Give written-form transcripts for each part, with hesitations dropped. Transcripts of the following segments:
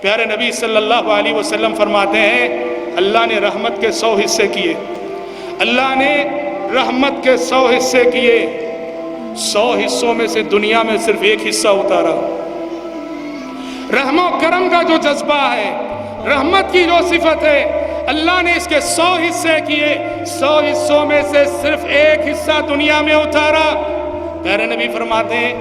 پیارے نبی صلی اللہ علیہ وسلم فرماتے ہیں اللہ نے رحمت کے 100 حصے کیے، اللہ نے رحمت کے 100 حصے کیے، 100 حصوں میں سے دنیا میں صرف ایک حصہ اتارا۔ رحم و کرم کا جو جذبہ ہے، رحمت کی جو صفت ہے، اللہ نے اس کے 100 حصے کیے، 100 حصوں میں سے صرف ایک حصہ دنیا میں اتارا۔ پیارے نبی فرماتے ہیں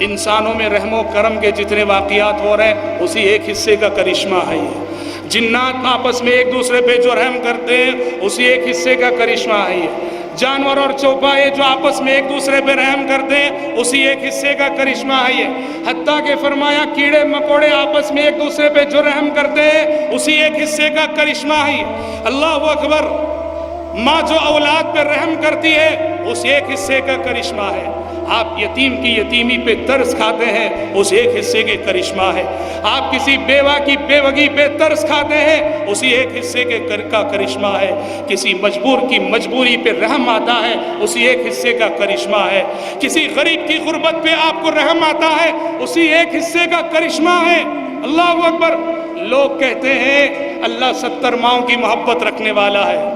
انسانوں میں رحم و کرم کے جتنے واقعات ہو رہے ہیں اسی ایک حصے کا کرشمہ ہے یہ۔ جنات آپس میں ایک دوسرے پہ جو رحم کرتے ہیں اسی ایک حصے کا کرشمہ ہے یہ۔ جانور اور چوپائے جو آپس میں ایک دوسرے پہ رحم کرتے ہیں اسی ایک حصے کا کرشمہ ہے یہ۔ حتیٰ کہ فرمایا کیڑے مکوڑے آپس میں ایک دوسرے پہ جو رحم کرتے ہیں اسی ایک حصے کا کرشمہ ہے یہ۔ اللہ اکبر، ماں جو اولاد پہ رحم کرتی ہے اس ایک حصے کا کرشمہ ہے۔ آپ یتیم کی یتیمی پہ ترس کھاتے ہیں اس ایک حصے کے کرشمہ ہے۔ آپ کسی بیوہ کی بیوگی پہ ترس کھاتے ہیں اسی ایک حصے کا کرشمہ ہے۔ کسی مجبور کی مجبوری پہ رحم آتا ہے اسی ایک حصے کا کرشمہ ہے۔ کسی غریب کی غربت پہ آپ کو رحم آتا ہے اسی ایک حصے کا کرشمہ ہے۔ اللہ اکبر۔ لوگ کہتے ہیں اللہ 70 ماؤں کی محبت رکھنے والا ہے،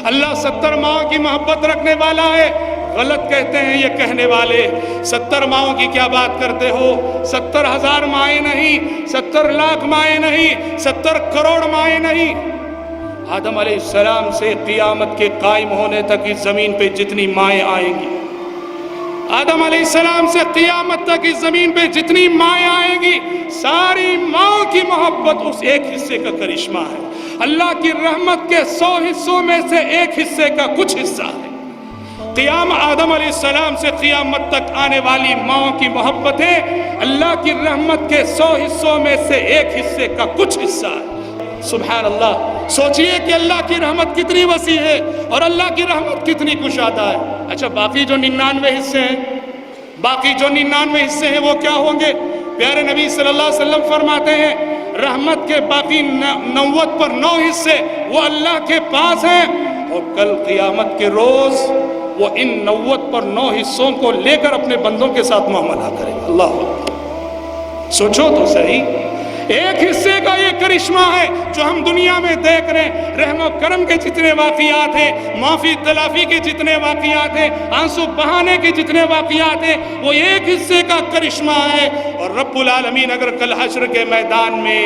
اللہ 70 ماؤں کی محبت رکھنے والا ہے۔ غلط کہتے ہیں یہ کہنے والے۔ 70 ماؤں کی کیا بات کرتے ہو؟ 70,000 مائیں نہیں، 70 لاکھ مائیں نہیں، 70 کروڑ مائیں نہیں۔ آدم علیہ السلام سے قیامت کے قائم ہونے تک اس زمین پہ جتنی مائیں آئیں گی، آدم علیہ السلام سے قیامت تک اس زمین پہ جتنی مائیں آئیں گی، ساری ماؤں کی محبت اس ایک حصے کا کرشمہ ہے۔ اللہ کی رحمت کے 100 حصوں میں سے ایک حصے کا کچھ حصہ ہے۔ قیام آدم علیہ السلام سے قیامت تک آنے والی ماؤں کی محبتیں اللہ کی رحمت کے 100 حصوں میں سے ایک حصے کا کچھ حصہ ہے۔ سبحان اللہ۔ سوچئے کہ اللہ کی رحمت کتنی وسیع ہے اور اللہ کی رحمت کتنی کشادہ ہے۔ اچھا باقی جو 99 حصے ہیں، باقی جو 99 حصے ہیں وہ کیا ہوں گے؟ پیارے نبی صلی اللہ علیہ وسلم فرماتے ہیں رحمت کے باقی 90 پر 9 حصے وہ اللہ کے پاس ہیں، اور کل قیامت کے روز وہ ان 90 پر 9 حصوں کو لے کر اپنے بندوں کے ساتھ معاملہ کرے گا۔ اللہ اکبر۔ سوچو تو صحیح، ایک حصے کا یہ کرشمہ ہے جو ہم دنیا میں دیکھ رہے ہیں۔ رحم و کرم کے جتنے واقعات ہیں، معافی تلافی کے جتنے واقعات ہیں، آنسو بہانے کے جتنے واقعات ہیں، وہ ایک حصے کا کرشمہ ہے۔ اور رب العالمین اگر کل حشر کے میدان میں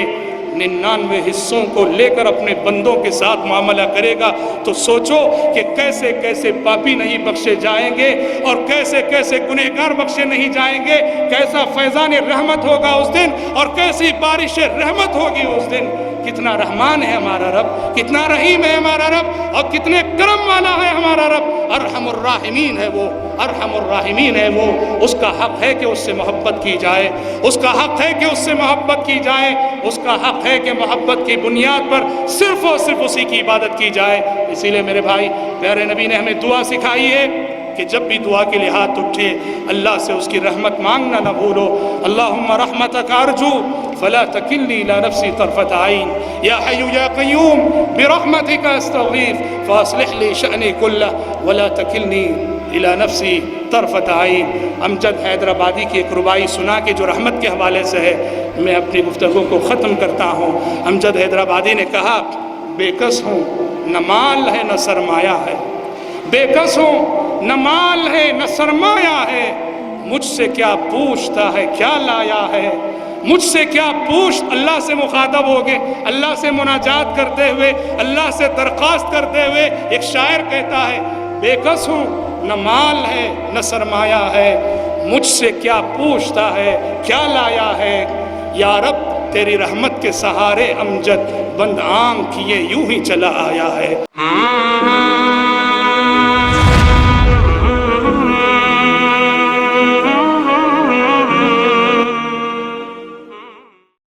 99 حصوں کو لے کر اپنے بندوں کے ساتھ معاملہ کرے گا تو سوچو کہ کیسے کیسے پاپی نہیں بخشے جائیں گے اور کیسے کیسے گنہگار بخشے نہیں جائیں گے، کیسا فیضان رحمت ہوگا اس دن اور کیسی بارش رحمت ہوگی اس دن۔ کتنا رحمان ہے ہمارا رب، کتنا رحیم ہے ہمارا رب، اور کتنے کرم والا ہے ہمارا رب۔ ارحم الراحمین ہے وہ، ارحم الراحمین ہے وہ۔ اس کا حق ہے کہ اس سے محبت کی جائے، اس کا حق ہے کہ اس سے محبت کی جائے، اس کا حق ہے کہ محبت کی بنیاد پر صرف اور صرف اسی کی عبادت کی جائے۔ اسی لیے میرے بھائی، پیارے نبی نے ہمیں دعا سکھائی ہے کہ جب بھی دعا کے لیے ہاتھ اٹھے اللہ سے اس کی رحمت مانگنا نہ بھولو۔ اللہم رحمتک ارجو فلا تکلنی الی نفسی طرفۃ عین، یا حی یا قیوم برحمتک استغیث فاصلح لی شأنی کلہ ولا تکلنی الی نفسی طرفۃ عین۔ امجد حیدرآبادی کی ایک ربائی سنا کے جو رحمت کے حوالے سے ہے، میں اپنی گفتگو کو ختم کرتا ہوں۔ امجد حیدرآبادی نے کہا بے کس ہوں نہ مال ہے نہ سرمایہ ہے، بے کس ہوں نہ مال ہے نہ سرمایہ ہے، مجھ سے کیا پوچھتا ہے کیا لایا ہے، مجھ سے کیا پوچھ۔ اللہ سے مخاطب ہو گئے، اللہ سے مناجات کرتے ہوئے، اللہ سے درخواست کرتے ہوئے ایک شاعر کہتا ہے بے کس ہوں نہ مال ہے نہ سرمایہ ہے، مجھ سے کیا پوچھتا ہے کیا لایا ہے، یا رب تیری رحمت کے سہارے امجد بند آنکھ کیے یوں ہی چلا آیا ہے۔